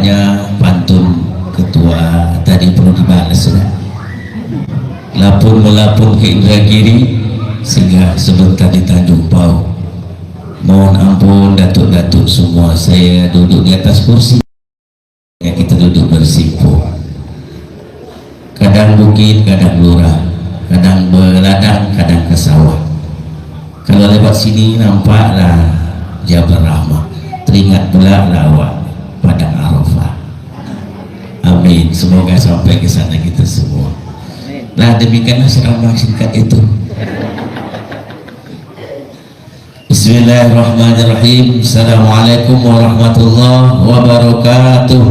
tampaknya pantun ketua tadi perlu dibalas ya. Lapun melapun ke Indragiri sehingga sebentar di Tanjung Pau. Mohon ampun datuk-datuk semua, saya duduk di atas kursi ya, kita duduk bersimpuh, kadang bukit, kadang lurah, kadang beladang, kadang ke sawah. Kalau lewat sini nampaklah Jabal Rahmah, teringat pula lawak Padang Arafah. Amin, semoga sampai ke sana kita semua. Nah demikianlah ceramah singkat itu. Bismillahirrahmanirrahim. Assalamualaikum warahmatullahi wabarakatuh.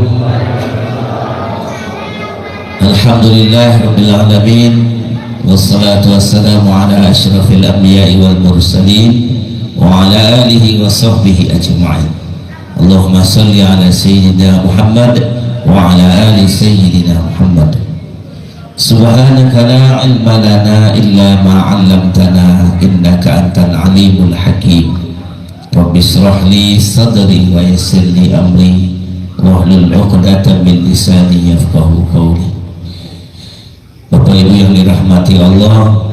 Alhamdulillah rabbil alamin, wassalatu wassalamu ala asyrafil anbiya'i wal mursalin wa ala alihi wa sahbihi ajma'in. Allahumma salli ala sayyidina Muhammad wa ala ali sayyidina Muhammad. Subhanaka la ilma lana illa ma 'allamtana innaka antal alimul hakim. Rabbi shrah li sadri wa yassir li amri wahlul 'uqdatam min lisani yafqahu qawli. Bapak Ibu yang dirahmati Allah,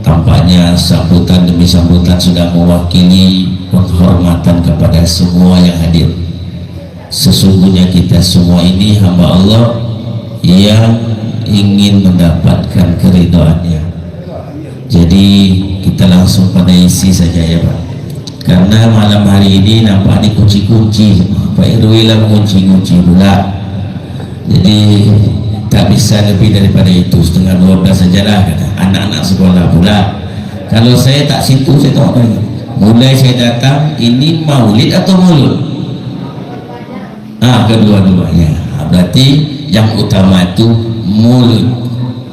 tampaknya sambutan demi sambutan sudah mewakili penghormatan kepada semua yang hadir. Sesungguhnya kita semua ini hamba Allah yang ingin mendapatkan keridhaannya. Jadi kita langsung pada isi saja ya Pak, karena malam hari ini nampak dikunci-kunci Pak RW lah, kunci-kunci pula, jadi tak bisa lebih daripada itu. Setengah 12 sajalah kata anak-anak sekolah pula. Kalau saya tak situ saya tahu apa. Mulai saya datang ini maulid atau mulut? Kedua-duanya. Berarti yang utama itu mulut.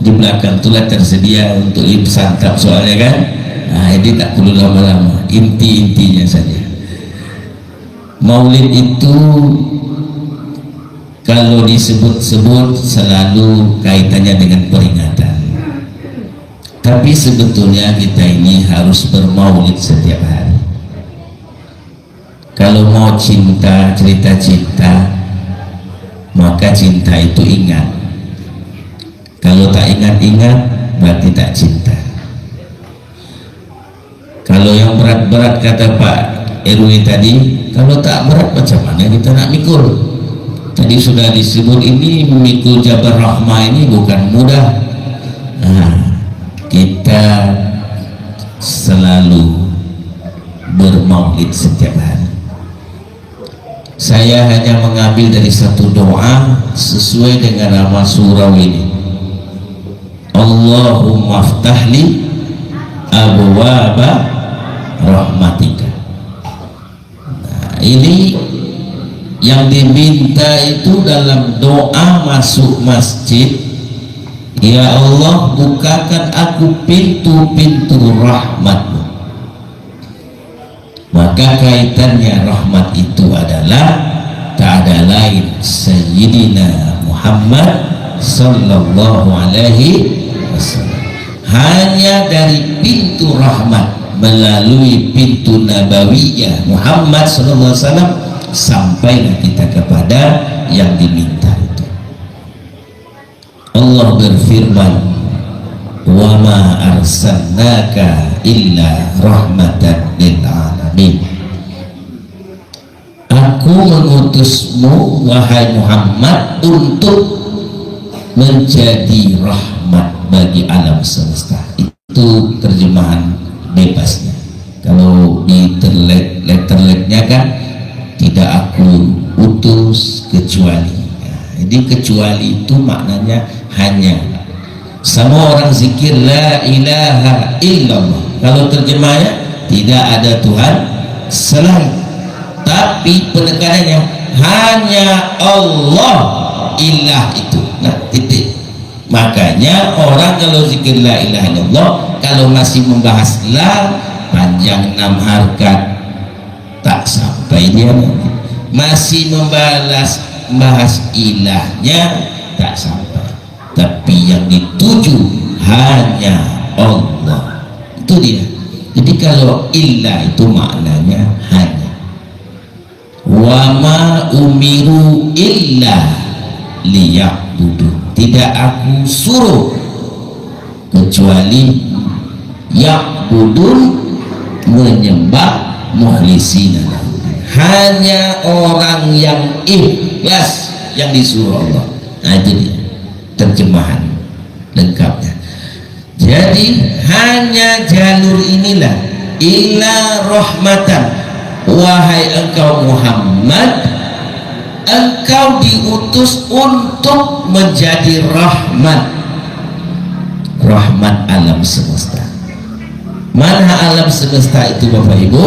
Di belakang itulah tersedia untuk santap soalnya kan. Jadi tak perlu lama-lama, inti-intinya saja. Maulid itu kalau disebut-sebut selalu kaitannya dengan peringatan, tapi sebetulnya kita ini harus bermaulid setiap hari. Kalau mau cinta, cerita cinta, maka cinta itu ingat. Kalau tak ingat-ingat berarti tak cinta. Kalau yang berat-berat kata Pak RW tadi, kalau tak berat macam mana kita nak mikul? Tadi sudah disebut ini memikul Jabal Rahmah ini bukan mudah. Kita selalu bermaulid setiap hari. Saya hanya mengambil dari satu doa sesuai dengan nama surah ini. Allahumma ftahli abwaba rahmatika. Ini yang diminta itu dalam doa masuk masjid, ya Allah bukakan aku pintu-pintu rahmat-Mu. Maka kaitannya rahmat itu adalah tak ada lain Sayyidina Muhammad sallallahu alaihi wasallam. Hanya dari pintu rahmat melalui pintu nabawiyah Muhammad sallallahu alaihi wasallam sampailah kita kepada yang diminta itu. Allah berfirman, wa ma arsalnaka illa rahmatan lil alamin. Aku mengutusmu wahai Muhammad untuk menjadi rahmat bagi alam semesta. Itu terjemahan bebasnya. Kalau di letterletnya kan tidak aku utus kecuali. Jadi kecuali itu maknanya hanya. Sama orang zikir la ilaha illallah, kalau terjemahnya tidak ada Tuhan selain, tapi penekanannya hanya Allah, ilah itu. Nah titik. Makanya orang kalau zikir la ilaha illallah, kalau masih membahas la panjang 6 harkat tak sampai dia, masih membahas ilahnya tak sampai. Tapi yang dituju hanya Allah, itu dia. Jadi kalau ilah itu maknanya hanya, wa ma umiru illa liya'budu, tidak aku suruh kecuali ya'budun, menyembah, mukhlisina, hanya orang yang ikhlas yang disuruh Allah. Nah itu dia terjemahan lengkapnya. Jadi hanya jalur inilah, ila rahmatan, wahai engkau Muhammad, engkau diutus untuk menjadi rahmat, rahmat alam semesta. Mana alam semesta itu Bapak Ibu?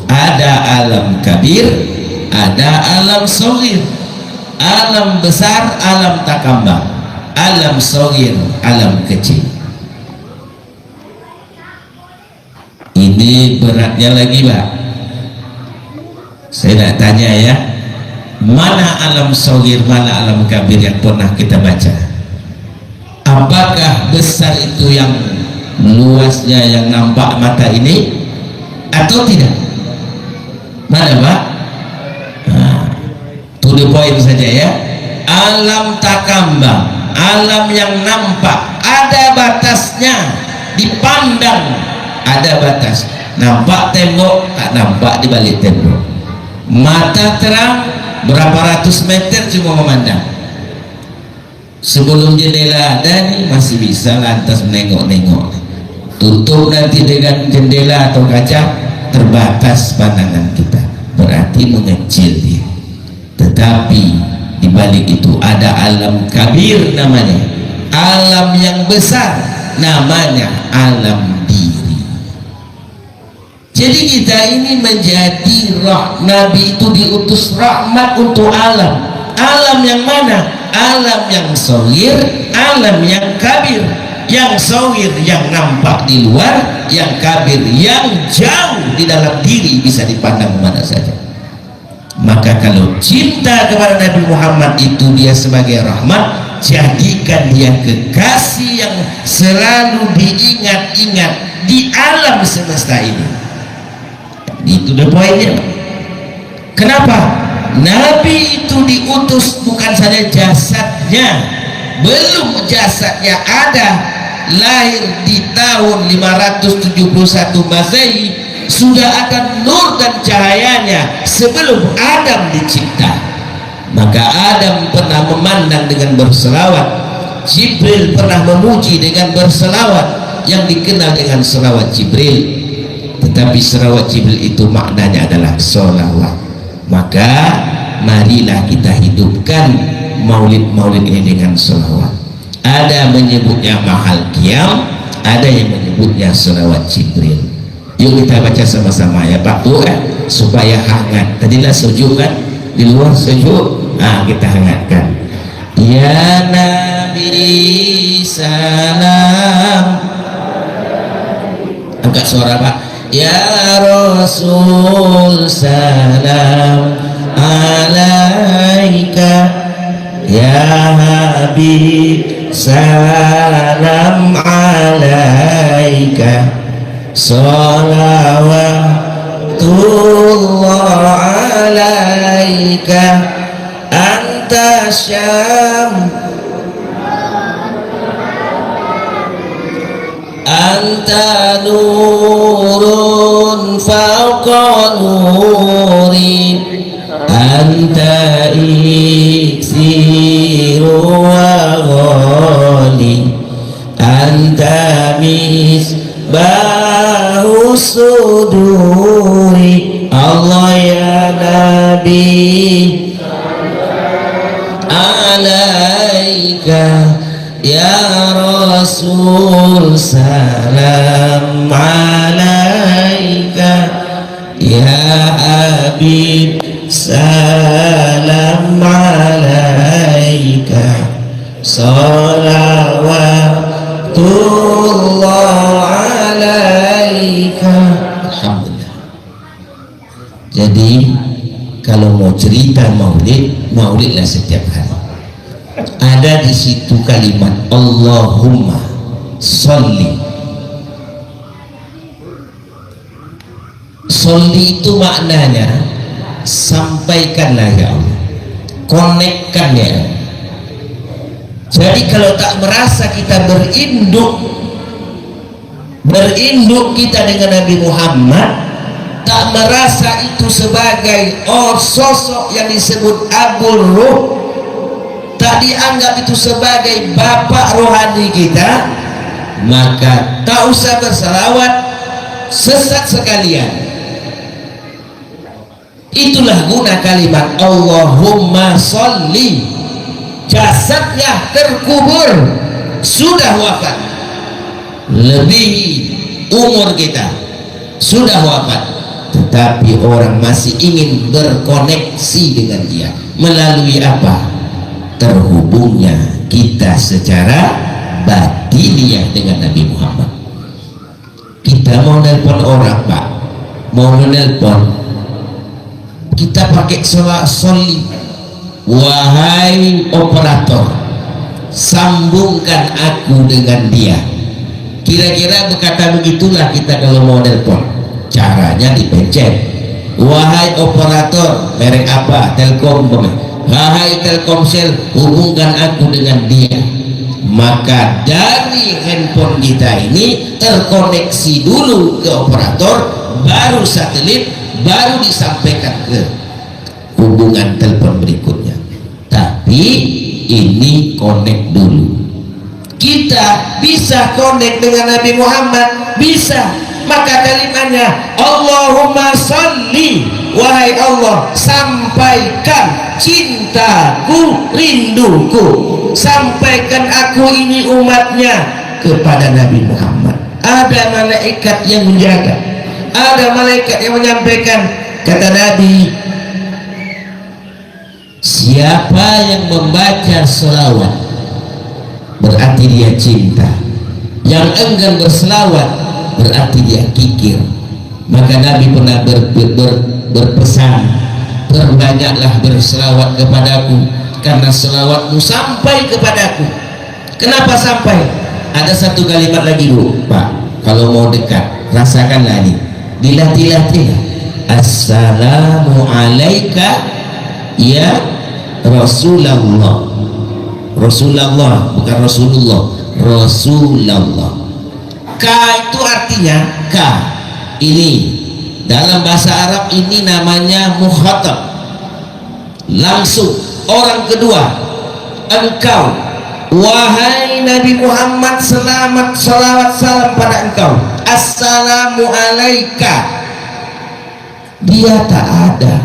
Ada alam kabir, ada alam shogir. Alam besar, alam takambang. Alam shogir, alam kecil. Ini beratnya lagi Pak, saya nak tanya ya, mana alam shogir, mana alam kabir yang pernah kita baca? Apakah besar itu yang luasnya yang nampak mata ini atau tidak? Mana Pak? Nah, to the point saja ya. Alam takambang, alam yang nampak, ada batasnya, dipandang ada batas. Nampak tembok, tak nampak di balik tembok. Mata terang berapa ratus meter cuma memandang. Sebelum jendela ada nih masih bisa lantas menengok-nengok. Tutup nanti dengan jendela atau kaca, terbatas pandangan kita, berarti mengecil dia. Tetapi di balik itu ada alam kabir namanya, alam yang besar namanya alam diri. Jadi kita ini menjadi Nabi itu diutus rahmat untuk alam. Alam yang mana? Alam yang shogir, alam yang kabir. Yang shogir yang nampak di luar, yang kabir yang jauh di dalam diri, bisa dipandang mana saja. Maka kalau cinta kepada Nabi Muhammad itu dia sebagai rahmat, jadikan dia kekasih yang selalu diingat-ingat di alam semesta ini. Itu the poinnya. Kenapa? Nabi itu diutus bukan saja jasadnya, belum jasadnya ada, lahir di tahun 571 Masehi, sudah ada nur dan cahayanya sebelum Adam dicipta. Maka Adam pernah memandang dengan berselawat, Jibril pernah memuji dengan berselawat yang dikenal dengan selawat Jibril. Tetapi selawat Jibril itu maknanya adalah sholawat. Maka marilah kita hidupkan maulid-maulid ini dengan sholawat. Ada menyebutnya mahal qiyam, ada yang menyebutnya sholawat Jibril. Yuk kita baca sama-sama ya Pak Bu kan, supaya hangat. Tadilah sujud kan, di luar sujud, nah kita hangatkan. Ya Nabi salam, angkat suara Pak. Ya Rasul salam alaika, ya Habib salam alaika, salawatullah alaika, anta syam, anta nurun fauqa nuri, anta iksiru wa ghali, anta misbahu suduri. Allah ya Nabi alaika, ya Rasul salam alaika, ya Habib salam alaika, salawatullah alaika. Alhamdulillah. Jadi kalau mau cerita maulid, maulidlah setiap hari. Ada di situ kalimat Allahumma sholli. Sholli itu maknanya sampaikanlah ya Allah, konekkan ya Allah. Jadi kalau tak merasa kita berinduk kita dengan Nabi Muhammad, tak merasa itu sebagai sosok yang disebut Abul Ruh, tak dianggap itu sebagai bapak rohani kita, maka tak usah berselawat, sesat sekalian. Itulah guna kalimat Allahumma sholli. Jasadnya terkubur, sudah wafat, lebih umur kita, sudah wafat, tetapi orang masih ingin berkoneksi dengan dia. Melalui apa? Terhubungnya kita secara batiniah dengan Nabi Muhammad. Kita mau nelpon orang, Pak, mau menelpon, kita pakai sholli. Wahai operator, sambungkan aku dengan dia. Kira-kira berkata begitulah kita kalau mau nelpon. Caranya dipencet. Wahai operator merek apa, Telkom, wahai Telkomsel, hubungkan aku dengan dia. Maka dari handphone kita ini terkoneksi dulu ke operator, baru satelit, baru disampaikan ke hubungan telepon berikutnya. Tapi ini connect dulu. Kita bisa connect dengan Nabi Muhammad, bisa. Maka kalimatnya Allahumma sholli, wahai Allah, sampaikan cintaku, rinduku, sampaikan aku ini umatnya kepada Nabi Muhammad. Ada malaikat yang menjaga, ada malaikat yang menyampaikan. Kata Nabi, siapa yang membaca selawat berarti dia cinta, yang enggan berselawat berarti dia kikir. Maka Nabi pernah berpesan, perbanyaklah berselawat kepadaku, karena selawatmu sampai kepadaku. Kenapa sampai? Ada satu kalimat lagi, Bu, Pak, kalau mau dekat rasakanlah ini, dilatih-latih. Assalamu alaika ya Rasulullah. Rasulullah, bukan Rasulullah, Rasulullah. K itu artinya K. Ini dalam bahasa Arab ini namanya mukhatab, langsung orang kedua. Engkau, wahai Nabi Muhammad, selamat salawat salam pada engkau. Assalamu alaika. Dia tak ada,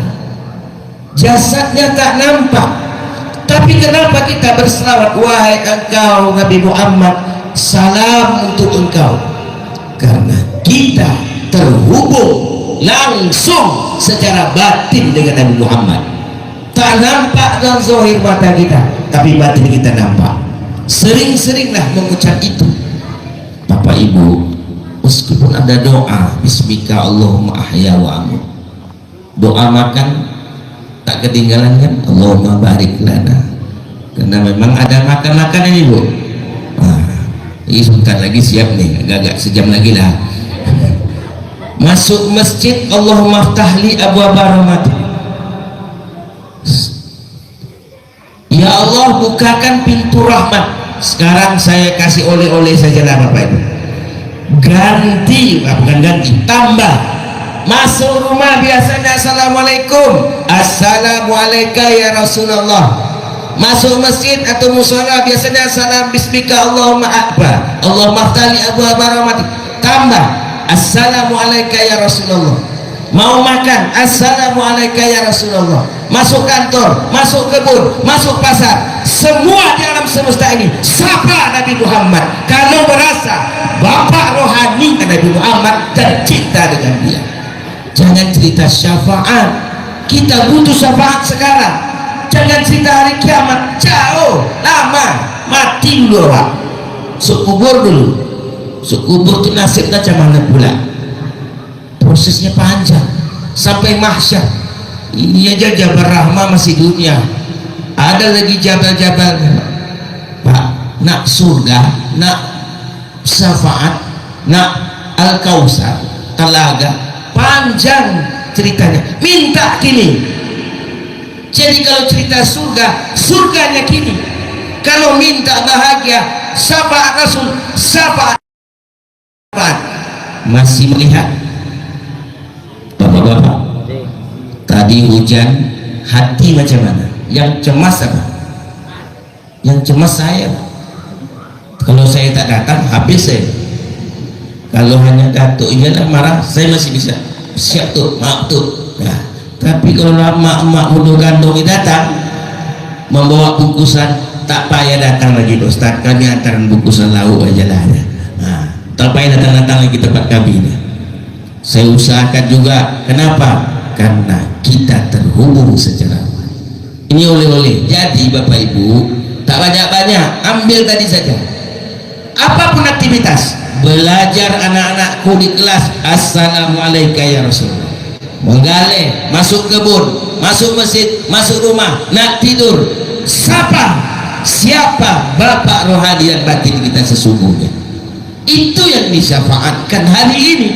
jasadnya tak nampak, tapi kenapa kita berselawat, wahai engkau Nabi Muhammad, salam untuk engkau? Karena kita terhubung langsung secara batin dengan Nabi Muhammad. Tak nampak dalam zahir mata kita, tapi batin kita nampak. Sering-seringlah mengucap itu, Bapak Ibu. Meskipun ada doa bismika Allahumma ahya wa amut, doa makan tak ketinggalan kan, Allahumma barik lana, karena memang ada makan-makan ini, Bu. Ini sebentar lagi siap nih, agak sejam lagi lah. Masuk masjid, Allahumma ftahli abwaaba rahmatik, ya Allah bukakan pintu rahmat. Sekarang saya kasih oleh-oleh saja lah Bapak Ibu. Ganti, bukan ganti, tambah. Masuk rumah biasanya assalamualaikum, assalamualaikum ya Rasulullah. Masuk masjid atau musola biasanya salam bismika Allahumma akbar, Allahumma ftali abwaaba rahmatik, tambah assalamualaikum ya Rasulullah. Mau makan assalamualaikum ya Rasulullah. Masuk kantor, masuk kebun, masuk pasar, semua di alam semesta ini sapa Nabi Muhammad. Kalau merasa bapak rohani Nabi Muhammad dan cinta dengan dia, jangan cerita syafaat. Kita butuh syafaat sekarang. Jangan cerita hari kiamat, jauh, lama, mati dulu orang. Subur dulu. Subur itu nasibnya macam mana pula? Prosesnya panjang sampai mahsyar. Ini aja Jabal Rahmah masih dunia, ada lagi jabal-jabal. Pak, nak surga, nak syafaat, nak Al-Kausar, telaga, panjang ceritanya. Minta kini Jadi kalau cerita surga, surganya kini. Kalau minta bahagia, syafaat Rasul, syafaat. Masih melihat bapak-bapak tadi hujan, hati macam mana? Yang cemas apa? Yang cemas saya. Kalau saya tak datang, habis saya. Kalau hanya Datuk iyalah marah, saya masih bisa siap tuh, maaf tuh. Nah, tapi kalau emak-emak muda gandong datang membawa bungkusan, tak payah datang lagi Ustaz, kami antaran bungkusan lauk aja lah. Nah, tak payah datang-datang lagi tempat kami ini. Saya usahakan juga. Kenapa? Karena kita terhubung secara ini oleh-oleh. Jadi Bapak Ibu, tak banyak-banyak, ambil tadi saja. Apapun aktivitas, belajar anak-anakku di kelas, assalamualaikum ya Rasulullah. Menggaleh, masuk kebun, masuk masjid, masuk rumah, nak tidur, siapa bapak rohani dan batin kita sesungguhnya. Itu yang disyafaatkan hari ini.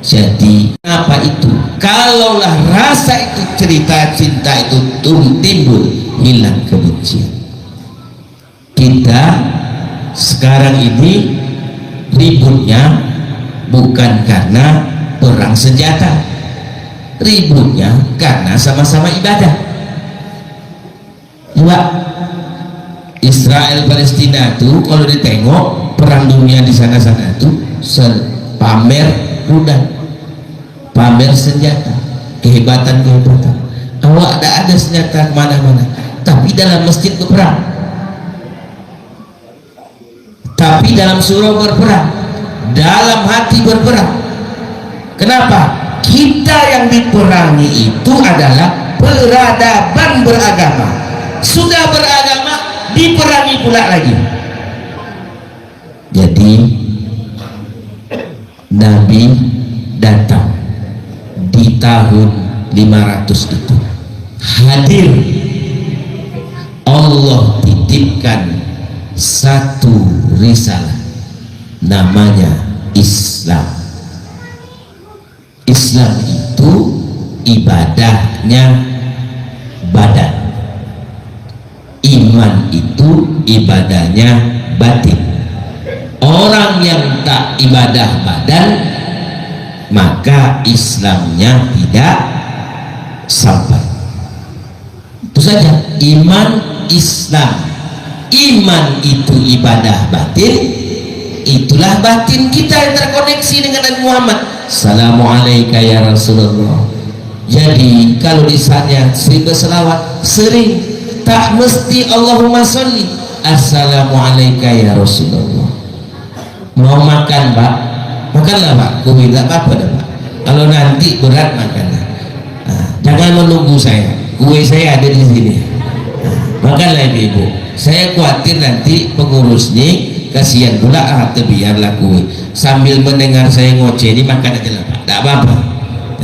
Jadi apa itu? Kalaulah rasa itu, cerita cinta itu timbul, hilang kebencian. Kita sekarang ini ributnya bukan karena perang senjata, ributnya karena sama-sama ibadah. Coba Israel Palestina itu kalau ditengok perang dunia di sana-sana itu pamer rudal, pamer senjata, kehebatan. Awak ada senjata mana-mana, tapi dalam masjid berperang, tapi dalam surau berperang, dalam hati berperang. Kenapa? Kita yang diperangi itu adalah peradaban beragama. Sudah beragama, diperangi pula lagi. Jadi Nabi datang di tahun 500 itu, hadir, Allah titipkan satu risalah, namanya Islam. Islam itu ibadahnya badan, iman itu ibadahnya batin. Orang yang tak ibadah badan, maka Islamnya tidak sampai. Itu saja, iman Islam. Iman itu ibadah batin, itulah batin kita yang terkoneksi dengan Nabi Muhammad. Assalamualaikum ya Rasulullah. Jadi kalau di saatnya sering berselawat, sering, tak mesti Allahumma sholli. Assalamualaikum ya Rasulullah. Mau makan Pak, makanlah Pak, kue tak apa-apa dah Pak. Kalau nanti berat makanlah. Nah, jangan menunggu saya, kue saya ada di sini. Nah, makanlah ibu-ibu. Saya khawatir nanti pengurus ini kasihan pula, biarlah kue sambil mendengar saya ngoceh ini, makan aja lah Pak, tak apa-apa.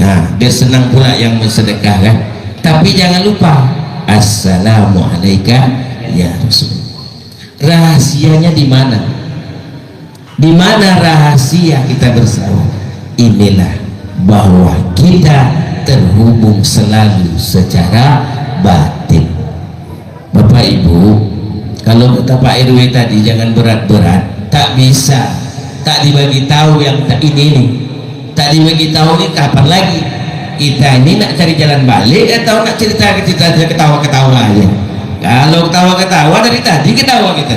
Nah, dia senang pula yang bersedekah kan. Tapi jangan lupa assalamualaikum ya Rasulullah. Rahasianya di mana? Di mana rahasia kita bersama? Inilah bahwa kita terhubung selalu secara batin. Bapak Ibu, kalau kata Pak RW tadi jangan berat-berat, tak bisa, tak dibagi tahu yang tak ini, tak dibagi tahu ini kapan lagi? Kita ini nak cari jalan balik atau nak cerita ketawa-ketawa aja? Kalau ketawa-ketawa dari tadi ketawa kita,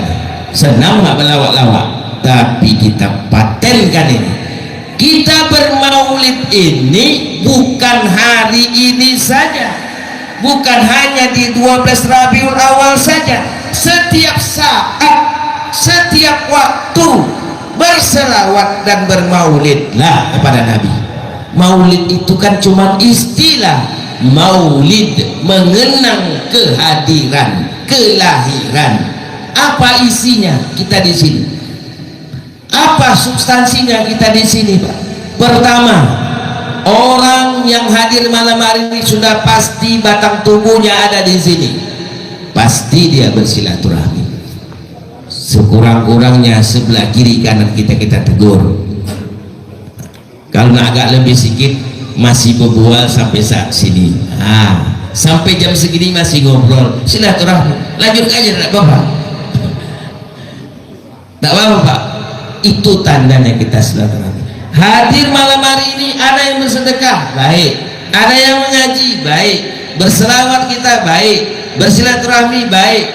senang nggak melawak-lawak. Tapi kita patenkan ini, kita bermaulid ini bukan hari ini saja, bukan hanya di 12 Rabiul Awal saja. Setiap saat, setiap waktu berselawat dan bermaulidlah kepada Nabi. Maulid itu kan cuma istilah. Maulid mengenang kehadiran, kelahiran. Apa isinya kita di sini? Apa substansinya kita di sini, Pak? Pertama, orang yang hadir malam hari ini sudah pasti batang tubuhnya ada di sini. Pasti dia bersilaturahmi. Sekurang-kurangnya sebelah kiri kanan kita tegur. Kalau agak lebih sedikit masih berbual sampai saat sini. sampai jam segini masih ngobrol silaturahmi, lanjut aja tidak apa-apa, tidak apa-apa Pak. Itu tandanya kita silaturahmi. Hadir malam hari ini, ada yang bersedekah baik, ada yang mengaji baik, berselawat kita baik, bersilaturahmi baik,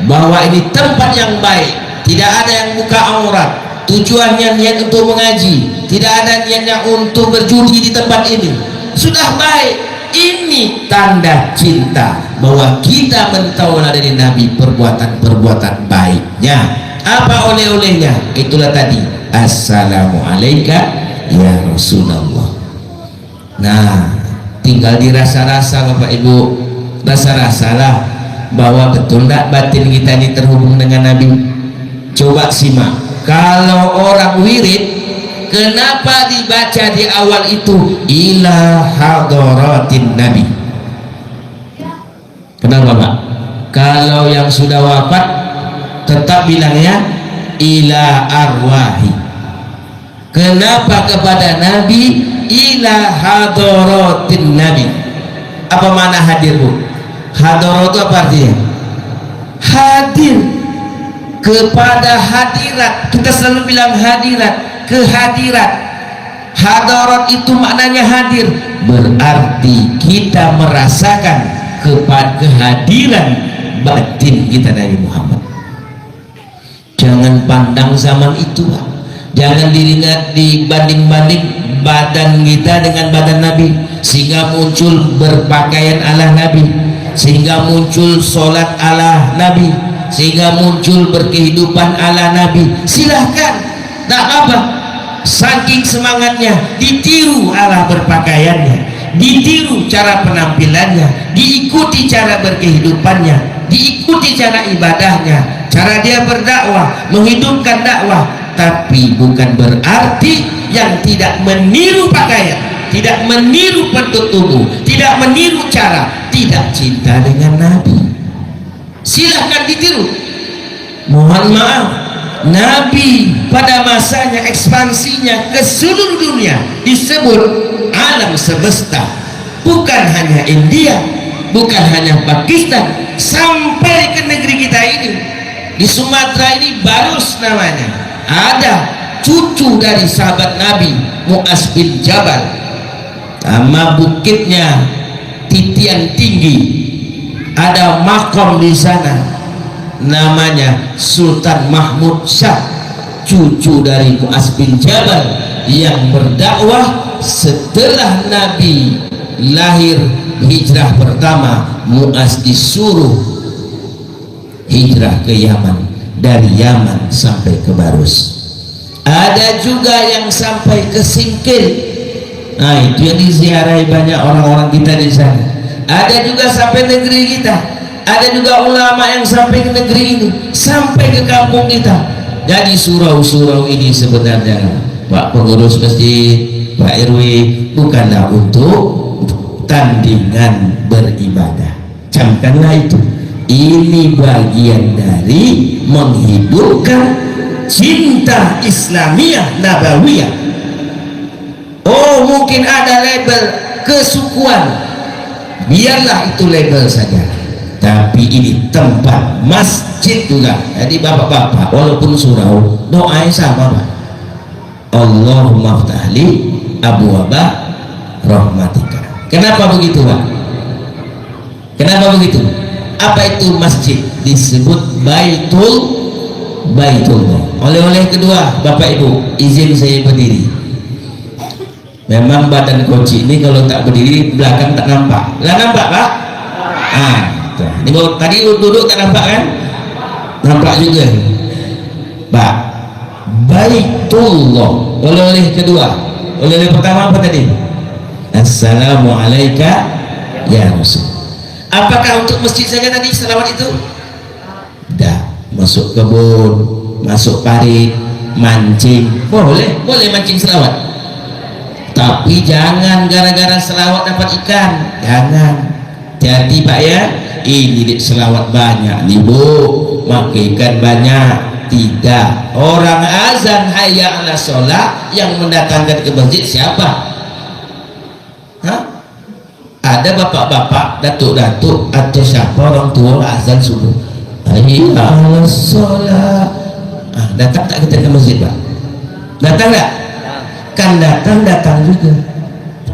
bahwa ini tempat yang baik, tidak ada yang buka aurat, tujuannya niat untuk mengaji, tidak ada niatnya untuk berjudi di tempat ini, sudah baik. Ini tanda cinta bahwa kita mentauladani Nabi, perbuatan-perbuatan baiknya. Apa oleh-olehnya? Itulah tadi, assalamualaikum ya Rasulullah. Nah, tinggal dirasa-rasa Bapak Ibu, rasa-rasalah bahwa betul tidak batin kita ini terhubung dengan Nabi. Coba simak, kalau orang wirid, kenapa dibaca di awal itu ila hadratin Nabi? Kenapa Pak? Kalau yang sudah wafat tetap bilangnya ila arwahi. Kenapa kepada Nabi ila hadratin Nabi? Apa makna hadir Bu? Hadrat itu apa artinya? Hadir kepada hadirat. Kita selalu bilang hadirat, kehadirat. Hadarat itu maknanya hadir, berarti kita merasakan kepada kehadiran batin kita dari Muhammad. Jangan pandang zaman itu Pak. Jangan dilihat dibanding-banding badan kita dengan badan Nabi, sehingga muncul berpakaian ala Nabi, sehingga muncul sholat ala Nabi, sehingga muncul berkehidupan ala Nabi. Silahkan, tak apa. Saking semangatnya, ditiru ala berpakaiannya, ditiru cara penampilannya, diikuti cara berkehidupannya, diikuti cara ibadahnya, cara dia berdakwah, menghidupkan dakwah. Tapi bukan berarti yang tidak meniru pakaian, tidak meniru bentuk tubuh, tidak meniru cara, tidak cinta dengan Nabi. Silahkan ditiru. Mohon maaf, Nabi pada masanya ekspansinya ke seluruh dunia disebut alam semesta, bukan hanya India, bukan hanya Pakistan, sampai ke negeri kita ini. Di Sumatera ini Barus namanya, ada cucu dari sahabat Nabi Mu'az bin Jabal, nama bukitnya Titian Tinggi, ada makom di sana namanya Sultan Mahmud Shah, cucu dari Mu'az bin Jabal yang berdakwah setelah Nabi lahir. Hijrah pertama, Mu'az disuruh hijrah ke Yaman, dari Yaman sampai ke Barus. Ada juga yang sampai ke Singkil, nah itu yang diziarahi banyak orang-orang kita di sana. Ada juga sampai negeri kita, ada juga ulama yang sampai ke negeri ini, sampai ke kampung kita. Jadi surau-surau ini sebenarnya Pak pengurus masjid, Pak RW, bukanlah untuk tandingan beribadah. Camkanlah itu. Ini bagian dari menghidupkan cinta Islamiyah Nabawiyah. Oh, mungkin ada label kesukuan, biarlah itu label saja. Tapi ini tempat masjid juga. Jadi bapak-bapak walaupun surau, doa sama Pak. Allahumma ftahli abwaaba rahmatika. Kenapa begitu Pak? Kenapa begitu? Apa itu masjid? Disebut Baitullah. Oleh-oleh kedua, Bapak Ibu, izin saya berdiri. Memang badan koci ini kalau tak berdiri belakang tak nampak. Nggak nampak Pak? Ini tadi duduk tak nampak kan? Nampak juga Pak. Baitullah. Oleh-oleh kedua. Oleh-oleh pertama apa tadi? Assalamualaikum ya Rasul. Apakah untuk masjid saja tadi selawat itu? Tidak. Masuk kebun, masuk parit, mancing, boleh mancing selawat. Tapi jangan gara-gara selawat dapat ikan, jangan. Jadi Pak ya, ini selawat banyak nih Bu, maka ikan banyak. Tidak. Orang azan hayya ala sholat yang mendatangkan ke masjid siapa? Hah? Ada bapak-bapak, datuk-datuk atau siapa orang tua azan subuh, hayya 'alas shalah. Datang tak kita ke masjid, Pak? Datang tak? Kan datang juga.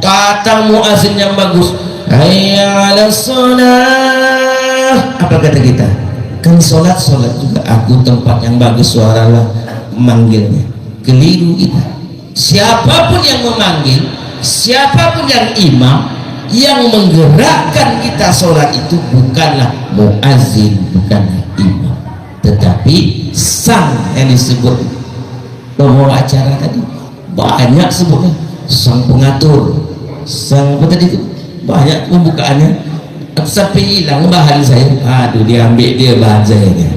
Datang muazin yang bagus, hayya 'alas shalah. Apa kata kita? Kan sholat juga. Aku tempat yang bagus, suaralah memanggilnya. Keliru kita. Siapapun yang memanggil, siapapun yang imam, yang menggerakkan kita sholat itu bukanlah muazzin, bukanlah imam, tetapi sang yang disebut pembawa acara tadi. Banyak sebutnya, sang pengatur, sang apa tadi itu, banyak pembukaannya. Sampai hilang bahan saya. Aduh, dia ambil dia bahan saya ini.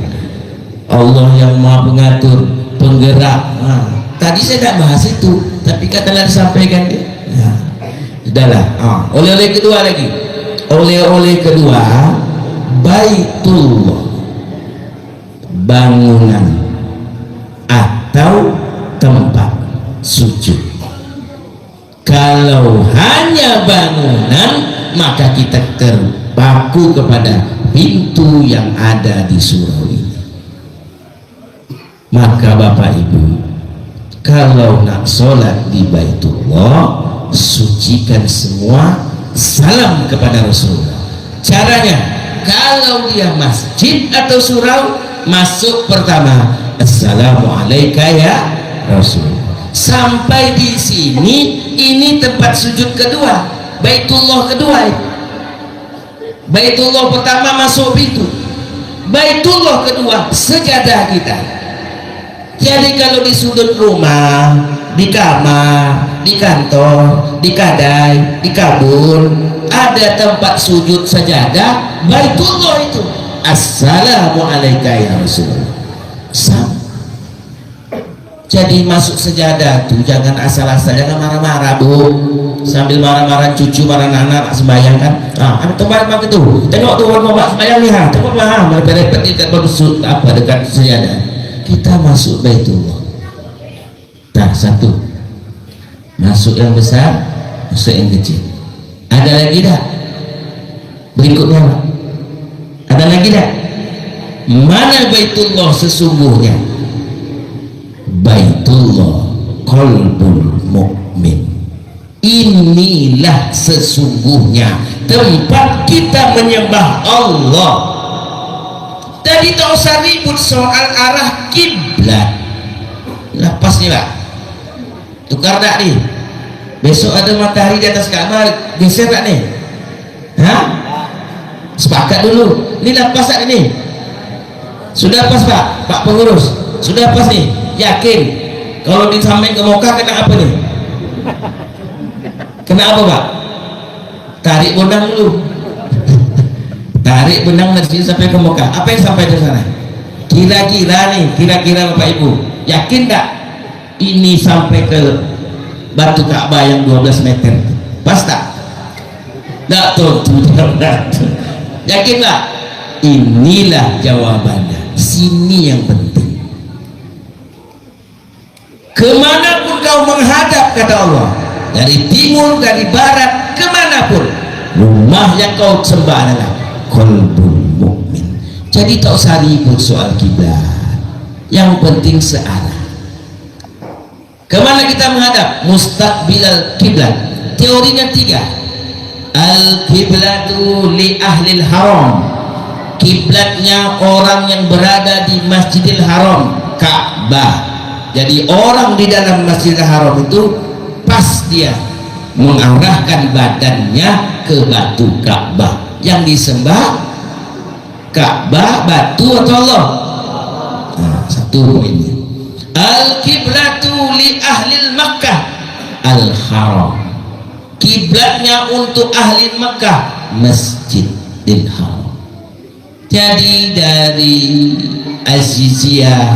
Allah yang maha pengatur, penggerak. Tadi saya tak bahas itu, tapi katalah disampaikan dia. Sudahlah. Oleh-oleh kedua lagi. Oleh-oleh kedua, Baitullah, bangunan atau tempat sujud. Kalau hanya bangunan, maka kita terpaku kepada pintu yang ada di surau ini. Maka Bapak Ibu, kalau nak sholat di Baitullah, sucikan semua, salam kepada Rasulullah. Caranya, kalau dia masjid atau surau, masuk pertama, assalamualaikum ya Rasul. Sampai di sini, ini tempat sujud kedua, Baitullah kedua. Baitullah pertama masuk pintu, Baitullah kedua sejadah kita. Jadi kalau di sudut rumah, di kamar, di kantor, di kedai, di kabun, ada tempat sujud sajadah, Baitullah itu, assalamualaikum ya Rasulullah. Jadi masuk sejadah tuh jangan asal-asal, jangan marah-marah, Bu. Sambil marah-marah cucu, marah anak sembahyang kan. Tempat apa itu? Tengok tuh bapak sembahyang lihat, tempat paham, repet-repet tidak bersujud apa dekat sejadah. Kita masuk Baitullah. Nah, satu. Masuk yang besar, masuk yang kecil. Ada lagi tak? Berikutnya, Pak. Ada lagi tak? Mana Baitullah sesungguhnya? Baitullah qalbul mukmin. Inilah sesungguhnya tempat kita menyembah Allah. Tadi tak usah ribut soal arah kiblat. Lepas nih, Pak. Tukar tak nih? Besok ada matahari di atas Ka'bah, geser tak nih? Sepakat dulu. Ini lepas tak ini? Sudah pas, Pak? Pak pengurus, sudah pas nih? Yakin? Kalau disampaikan ke Mekah kena apa nih? Kena apa, Pak? Tarik benang dulu. Tarik benang dari sini sampai ke Mekah. Apa yang sampai di sana? Kira-kira nih, kira-kira Bapak Ibu, yakin tak ini sampai ke batu Ka'bah yang 12 meter? Pas tak? Tak tuh. Yakin tak? Inilah jawabannya. Sini yang penting. Kemanapun kau menghadap, kata Allah, dari timur, dari barat, kemanapun, rumah yang kau sembah adalah qalbul mukmin. Jadi tak usah ribut soal kiblat, yang penting searah. Kemana kita menghadap? Mustaqbilal kiblat. Teorinya 3. Al kiblatu li ahlil haram. Kiblatnya orang yang berada di Masjidil Haram, Ka'bah. Jadi orang di dalam Masjidil Haram itu pas dia mengarahkan badannya ke batu Ka'bah. Yang disembah Ka'bah, batu atau Allah? Satu poinnya. Al-kiblatu li ahlil Makkah al-haram. Kiblatnya untuk ahli Makkah, Masjidil Haram. Jadi dari Aziziyah,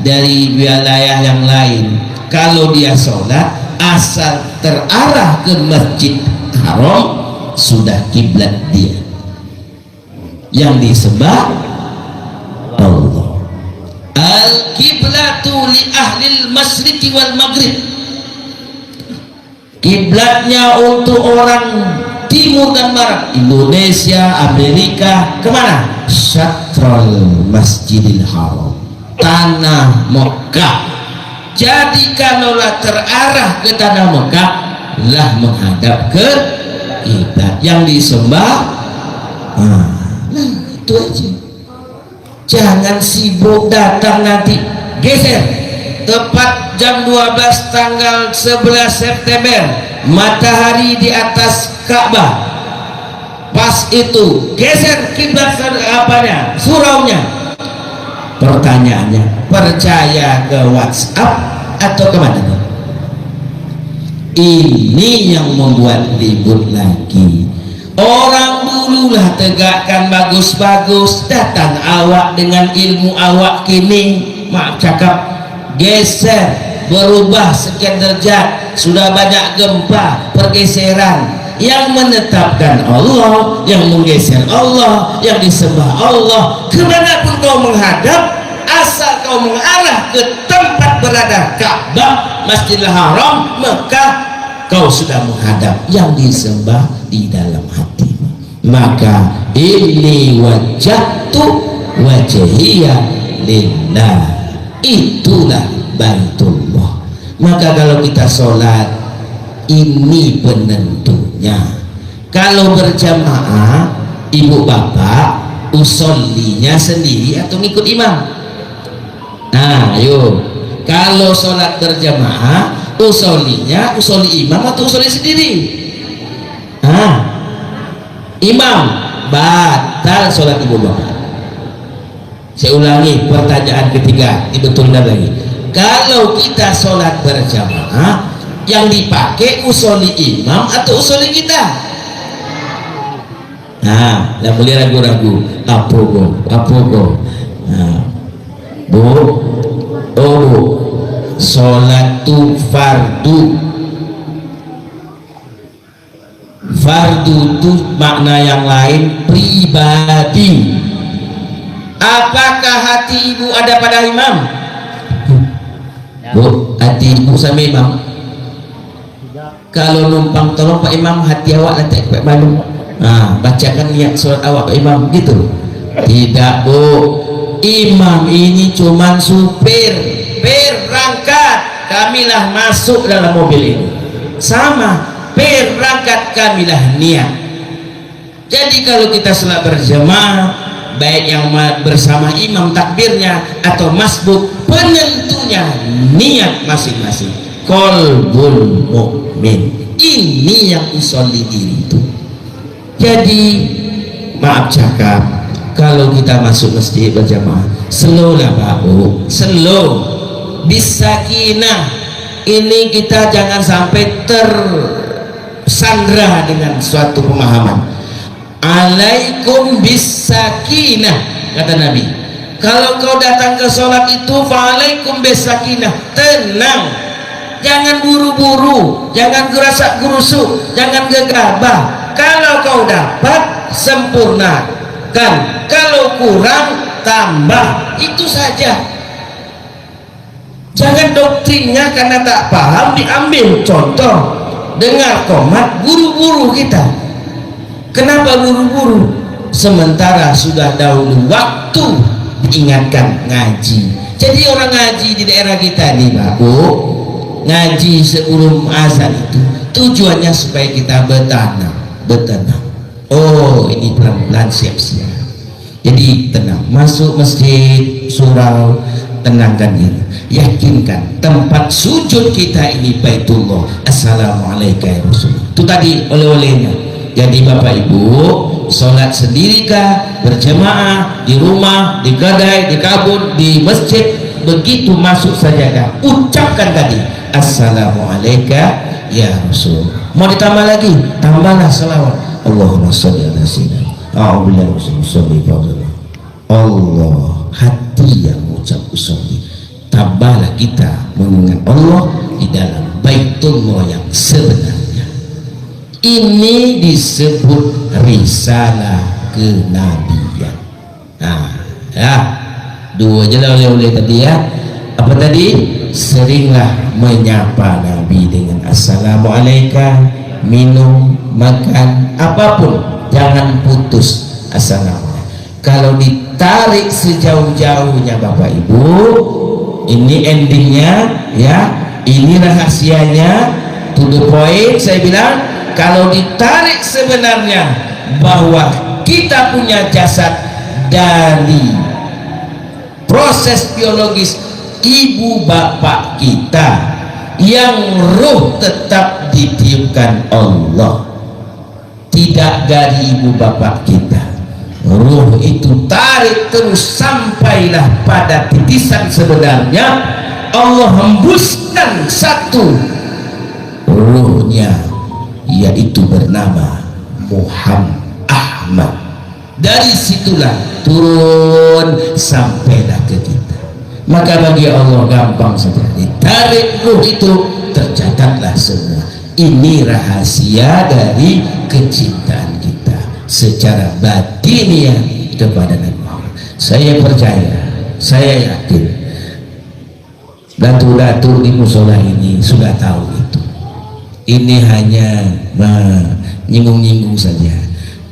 dari wilayah yang lain, kalau dia sholat asal terarah ke Masjid Haram, sudah kiblat dia. Yang disembah Allah. Al-kiblatu li ahlil masyriqi wal maghrib. Kiblatnya untuk orang timur dan barat, Indonesia, Amerika, kemana? Syatrul Masjidil Haram, tanah Mekah. Jadi kalaulah terarah ke tanah Mekah lah menghadap ke kiblat yang disembah. Nah itu aja, jangan sibuk datang nanti geser. Tepat jam 12 tanggal 11 September matahari di atas Ka'bah, pas itu geser kiblat apanya, suraunya. Pertanyaannya, percaya ke WhatsApp atau kemana? Ini yang membuat ribut lagi. Orang dululah tegakkan bagus-bagus, datang awak dengan ilmu awak kini, maaf cakap, geser, berubah sekian derajat, sudah banyak gempa, pergeseran. Yang menetapkan Allah, yang menggeser Allah, yang disembah Allah. Kemanapun kau menghadap, asal kau mengarah ke tempat berada Ka'bah, Masjidil Haram, Mekah, kau sudah menghadap yang disembah di dalam hatimu. Maka ini wajjahtu wajhiya lillah, itulah Baitullah. Maka kalau kita sholat, ini penentunya. Kalau berjamaah, ibu bapak usollinya sendiri atau ngikut imam? Nah ayo, kalau sholat berjamaah, usollinya usolli imam atau usolli sendiri? Imam, batal sholat ibu bapak. Saya ulangi pertanyaan ketiga, dibetulkan lagi. Kalau kita sholat berjamaah, yang dipakai usolli imam atau usolli kita? Nah, tidak boleh ragu-ragu. Apa go? Nah, bu, sholat tu fardu itu makna yang lain, pribadi. Apakah hati ibu ada pada imam? Bu, hati ibu sama imam? Kalau numpang tolong Pak Imam, hati awak nanti Pak malu. Bacakan niat surat awak Pak Imam gitu. Tidak bu, imam ini cuman supir, berangkat, kamilah masuk dalam mobil ini. Sama, berangkat kamilah niat. Jadi kalau kita sholat berjamaah, baik yang bersama imam takbirnya atau masbuk, penentunya niat masing-masing. Qalbul mukmin, ini yang usolli diri itu. Jadi maaf cakap, kalau kita masuk masjid berjamaah, slow lah Pak Bu, slow, bisakinah. Ini kita jangan sampai tersandra dengan suatu pemahaman. Alaikum bisakinah, kata Nabi. Kalau kau datang ke sholat itu, fa'alaikum bisakinah, tenang. Jangan buru-buru, jangan gerasak-gerusuk, jangan gegabah. Kalau kau dapat, sempurnakan. Kalau kurang, tambah. Itu saja. Jangan doktrinnya karena tak paham diambil. Contoh, dengar komat, buru-buru kita. Kenapa buru-buru? Sementara sudah dahulu waktu diingatkan ngaji. Jadi orang ngaji di daerah kita nih Pak Bu, ngaji sebelum azan itu tujuannya supaya kita bertenang. Oh ini pelan-pelan siap-siap. Jadi tenang, masuk masjid, surau, tenangkan diri, yakinkan tempat sujud kita ini Baitullah. Assalamualaikum ya Rasulullah. Itu tadi oleh-olehnya. Jadi Bapak Ibu, sholat sendirikah, berjamaah, di rumah, di gadai, di kabun, di masjid, begitu masuk sajadah, ucapkan tadi Assalamualaikum ya Rasul. Mau ditambah lagi, tambahlah selawat. Allahumma sholli ala sayyidina Allah, hati yang ucap usolli. Tambahlah kita mengingat Allah di dalam Baitullah yang sebenarnya. Ini disebut risalah kenabian. Dua aja lah oleh tadi ya. Apa tadi? Seringlah menyapa Nabi. Nabi dengan assalamualaikum, minum, makan, apapun jangan putus assalamualaikum. Kalau ditarik sejauh-jauhnya Bapak Ibu, ini endingnya ya, ini rahasianya, to the point. Saya bilang kalau ditarik sebenarnya bahwa kita punya jasad dari proses biologis ibu bapak kita, yang ruh tetap ditiupkan Allah, tidak dari ibu bapak kita. Ruh itu tarik terus sampailah pada titisan sebenarnya. Allah hembuskan satu ruhnya, yaitu bernama Muhammad. Dari situlah turun sampailah ke kita. Maka bagi Allah gampang saja, ditarik ruh itu tercatatlah semua. Ini rahasia dari kecintaan kita secara batiniah kepada Nabi Muhammad. Saya percaya, saya yakin datuk-datuk di musola ini sudah tahu itu. Ini hanya nyinggung-nyinggung saja.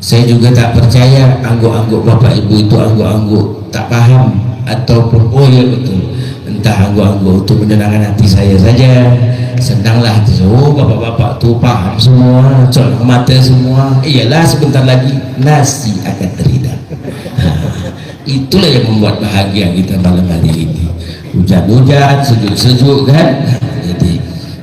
Saya juga tak percaya angguk-angguk Bapak Ibu itu angguk-angguk tak paham, ataupun oh ya betul, entah angguk-angguk itu menenangkan hati saya saja. Senanglah hati, oh bapak-bapak tuh paham semua, colok mata semua. Iyalah sebentar lagi nasi akan terhidang. Itulah yang membuat bahagia kita malam hari ini. Hujan-hujan, sejuk-sejuk kan.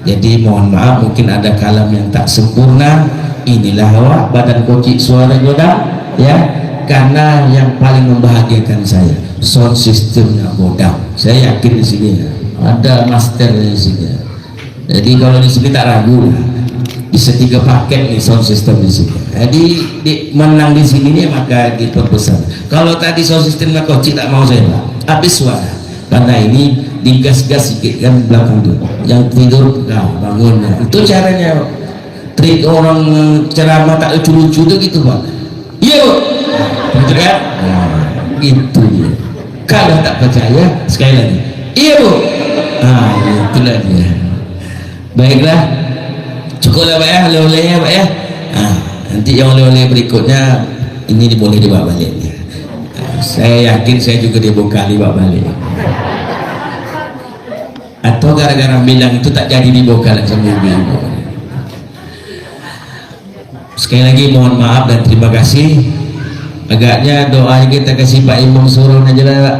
Jadi mohon maaf mungkin ada kalam yang tak sempurna. Inilah awak badan kocik suara jodoh ya, karena yang paling membahagiakan saya sound systemnya bodang. Saya yakin di sini ada master di sini. Jadi kalau di sini tak ragu lah, bisa 3 paket nih sound system di sini. Jadi menang di sini nih maka diperbesar. Kalau tadi sound systemnya kocik tak mau saya lah, habis suara. Karena ini digas-gas sedikit kan belakang tuh, yang tidur bangun. Itu caranya, trik orang ceramah tak lucu-lucu tuh gitu Pak. Iya betul kan? Itu dia. Kalau tak percaya sekali lagi, iya Bu. Itulah dia. Baiklah, cukuplah Pak ya, oleh-olehnya Pak ya. Nanti yang oleh-oleh berikutnya ini boleh dibawa balik. Saya yakin saya juga dibongkali bawa balik. Atau gara-gara bilang itu tak jadi dibongkar sama ibu-ibu. Sekali lagi mohon maaf dan terima kasih. Agaknya doa yang kita kasih Pak Imam suruh aja lah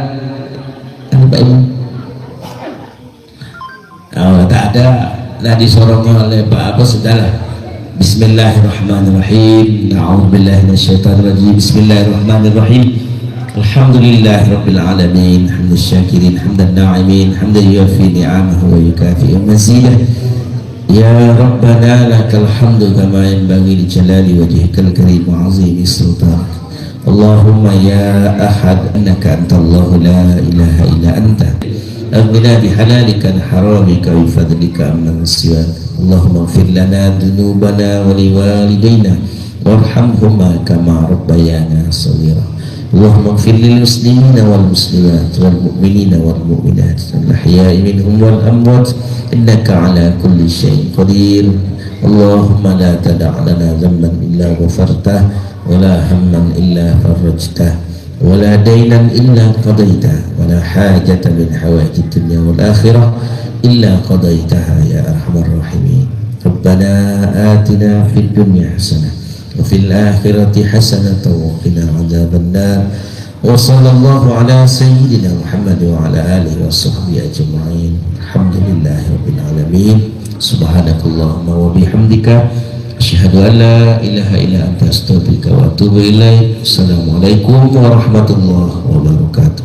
Pak Imam. Oh, tak ada lah disorongnya oleh Pak apa sudahlah. Bismillahirrahmanirrahim. Na'udzubillahi minasyaitonirrajim. Bismillahirrahmanirrahim. Alhamdulillah Rabbil Alamin. Hamdan syakirin, hamdan na'imin, hamdan yuafi ni'amahu wa yukafi'u mazidah. Ya Rabbana lakal hamdu kama yanbaghi li jalali wajhikal karim wa 'azimi sultanik. Allahumma ya ahad innaka antallahu la ilaha illa anta. Aghna bihalalika an haramika wa bifadlika amman siwak. Allahumma ighfir lana dhunubana wa liwalidayna warhamhuma kama rabbayana shaghira. Allahumma ighfir lil muslimina wal muslimat wal mu'minina wal mu'minat al ahya'i minhum wal amwat innaka ala kulli syai'in qadir. Allahumma la tada' lana dhanban illa ghafartah wa la hamman illa farajtah ولا دينا إلا قضيته ولا حاجة من حوائج الدنيا والآخرة إلا قضيتها يا أرحم الراحمين. ربنا آتنا في الدنيا حسنة وفي الآخرة حسنة وقنا عذاب النار. وصلى الله على سيدنا محمد وعلى آله وصحبه أجمعين. الحمد لله رب العالمين. سبحانك اللهم وبحمدك asyhadu an la ilaha illa anta astaghfiruka wa atubu ilaik. Assalamualaikum warahmatullahi wabarakatuh.